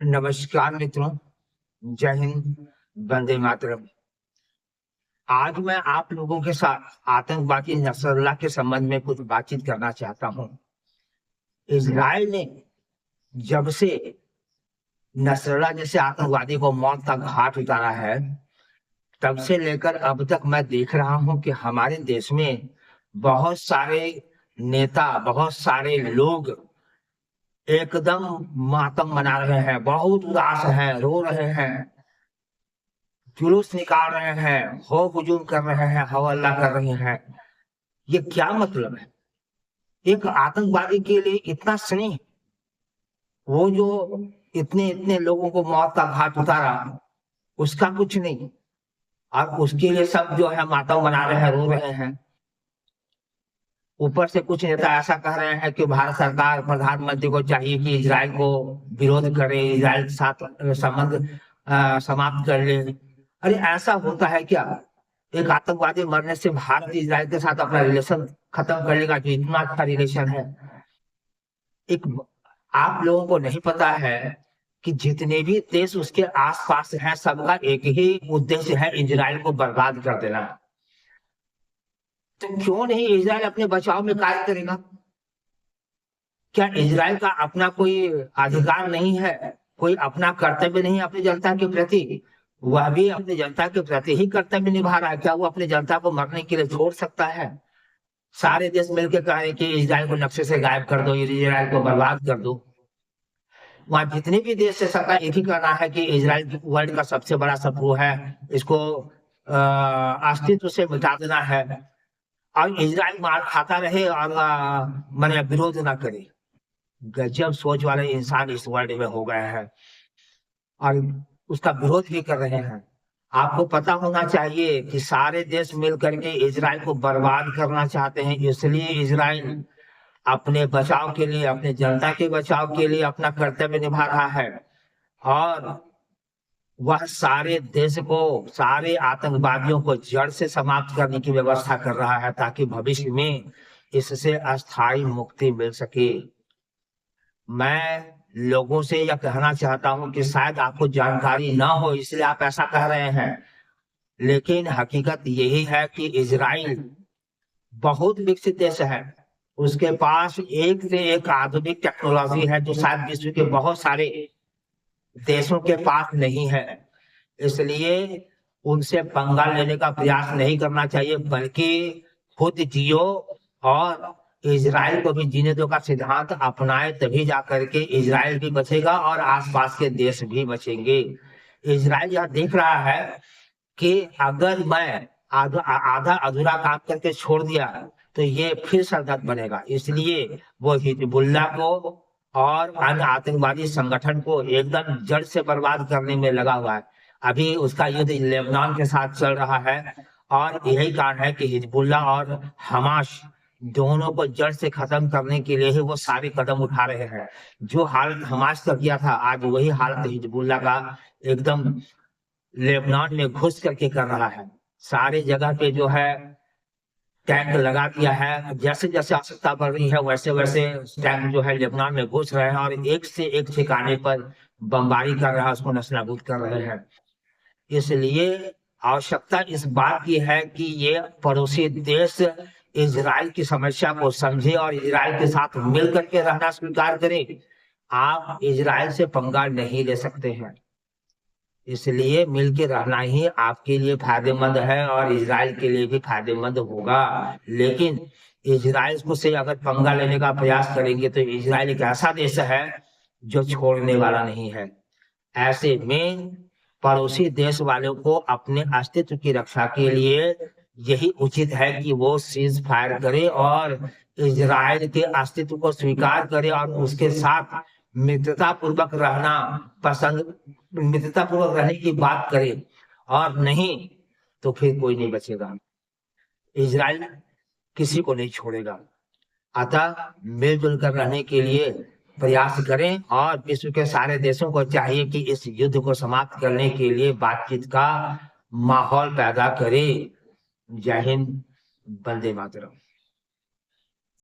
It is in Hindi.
नमस्कार मित्रों, जय हिंद, वंदे मातरम। आज मैं आप लोगों के साथ आतंकवादी नसरल्ला के संबंध में कुछ बातचीत करना चाहता हूं। इजराइल ने जब से नसरल्ला जैसे आतंकवादी को मौत का घाट उतारा है, तब से लेकर अब तक मैं देख रहा हूं कि हमारे देश में बहुत सारे नेता, बहुत सारे लोग एकदम मातम मना रहे हैं, बहुत उदास हैं, रो रहे हैं, जुलूस निकाल रहे हैं, हो हुजूम कर रहे हैं, हवल्ला कर रहे हैं। ये क्या मतलब है? एक आतंकवादी के लिए इतना स्नेह, वो जो इतने इतने लोगों को मौत का घाट उतारा, उसका कुछ नहीं। और उसके लिए सब जो है मातम मना रहे हैं, रो रहे हैं। ऊपर से कुछ नेता ऐसा कह रहे हैं कि भारत सरकार, प्रधानमंत्री को चाहिए कि इजराइल को विरोध करे, इजराइल के साथ संबंध समाप्त कर ले। अरे ऐसा होता है क्या? एक आतंकवादी मरने से भारत इजराइल के साथ अपना रिलेशन खत्म कर लेगा, जो इतना अच्छा रिलेशन है। एक आप लोगों को नहीं पता है कि जितने भी देश उसके आसपास हैं, सबका एक ही उद्देश्य है, इजराइल को बर्बाद कर देना। तो क्यों नहीं इजराइल अपने बचाव में कार्य करेगा? क्या इजराइल का अपना कोई अधिकार नहीं है, कोई अपना कर्तव्य नहीं अपनी जनता के प्रति? वह भी अपनी जनता के प्रति ही कर्तव्य निभा रहा है। क्या वो अपनी जनता को मरने के लिए छोड़ सकता है? सारे देश मिलकर कह रहे हैं कि इजराइल को नक्शे से गायब कर दो, इजराइल को बर्बाद कर दो। वहां जितने भी देश से सबका एक ही कहना है कि इजराइल वर्ल्ड का सबसे बड़ा शत्रु है, इसको अस्तित्व से मिटा देना है। और इजराइल मार खाता रहे और मैंने विरोध ना करे। गजब सोच वाले इंसान इस वर्ल्ड में हो गए हैं और उसका विरोध भी कर रहे हैं। आपको पता होना चाहिए कि सारे देश मिल करके इजराइल को बर्बाद करना चाहते हैं। इसलिए इजराइल अपने बचाव के लिए, अपने जनता के बचाव के लिए अपना कर्तव्य निभा रहा है। और वह सारे देश को, सारे आतंकवादियों को जड़ से समाप्त करने की व्यवस्था कर रहा है, ताकि भविष्य में इससे अस्थायी मुक्ति मिल सके। मैं लोगों से यह कहना चाहता हूं कि शायद आपको जानकारी ना हो, इसलिए आप ऐसा कह रहे हैं, लेकिन हकीकत यही है कि इजराइल बहुत विकसित देश है। उसके पास एक से एक आधुनिक टेक्नोलॉजी है, जो शायद विश्व के बहुत सारे देशों के पास नहीं है। इसलिए उनसे पंगा लेने का प्रयास नहीं करना चाहिए, बल्कि खुद जियो और इजराइल को भी जीने दो का सिद्धांत अपनाए, तभी जाकर के इजराइल भी बचेगा और आसपास के देश भी बचेंगे। इजराइल यह देख रहा है कि अगर मैं आधा अधूरा काम करके छोड़ दिया तो ये फिर सरदर्द बनेगा। इसलिए वो हिजबुल्लाह को और अन्य आतंकवादी संगठन को एकदम जड़ से बर्बाद करने में लगा हुआ है। अभी उसका युद्ध लेबनान के साथ चल रहा है और यही कारण है कि हिजबुल्लाह और हमास दोनों को जड़ से खत्म करने के लिए ही वो सारे कदम उठा रहे हैं। जो हालत हमास का किया था, आज वही हालत हिजबुल्लाह का एकदम लेबनान में घुस करके कर रहा है। सारे जगह पे जो है टैंक लगा दिया है। जैसे जैसे आवश्यकता बढ़ रही है, वैसे वैसे टैंक जो है लेबनान में घुस रहे हैं और एक से एक ठिकाने पर बमबारी कर रहा है, उसको नस्तानाबूद कर रहे हैं। इसलिए आवश्यकता इस बात की है कि ये पड़ोसी देश इजराइल की समस्या को समझे और इजराइल के साथ मिल करके रहना स्वीकार करे। आप इजराइल से पंगा नहीं ले सकते हैं, इसलिए मिलके रहना ही आपके लिए फायदेमंद है और इजराइल के लिए भी फायदेमंद होगा। लेकिन इजराइल को से अगर पंगा लेने का प्रयास करेंगे तो इजराइल एक ऐसा देश है जो छोड़ने वाला नहीं है। ऐसे में पड़ोसी देश वालों को अपने अस्तित्व की रक्षा के लिए यही उचित है कि वो सीज फायर करे और इजराइल के अस्तित्व को स्वीकार करे और उसके साथ मित्रता पूर्वक रहना पसंद, मित्रता पूर्वक रहने की बात करे। और नहीं तो फिर कोई नहीं बचेगा, इजराइल किसी को नहीं छोड़ेगा। अतः मिलजुल कर रहने के लिए प्रयास करें और विश्व के सारे देशों को चाहिए कि इस युद्ध को समाप्त करने के लिए बातचीत का माहौल पैदा करें। जय हिंद, वंदे मातरम।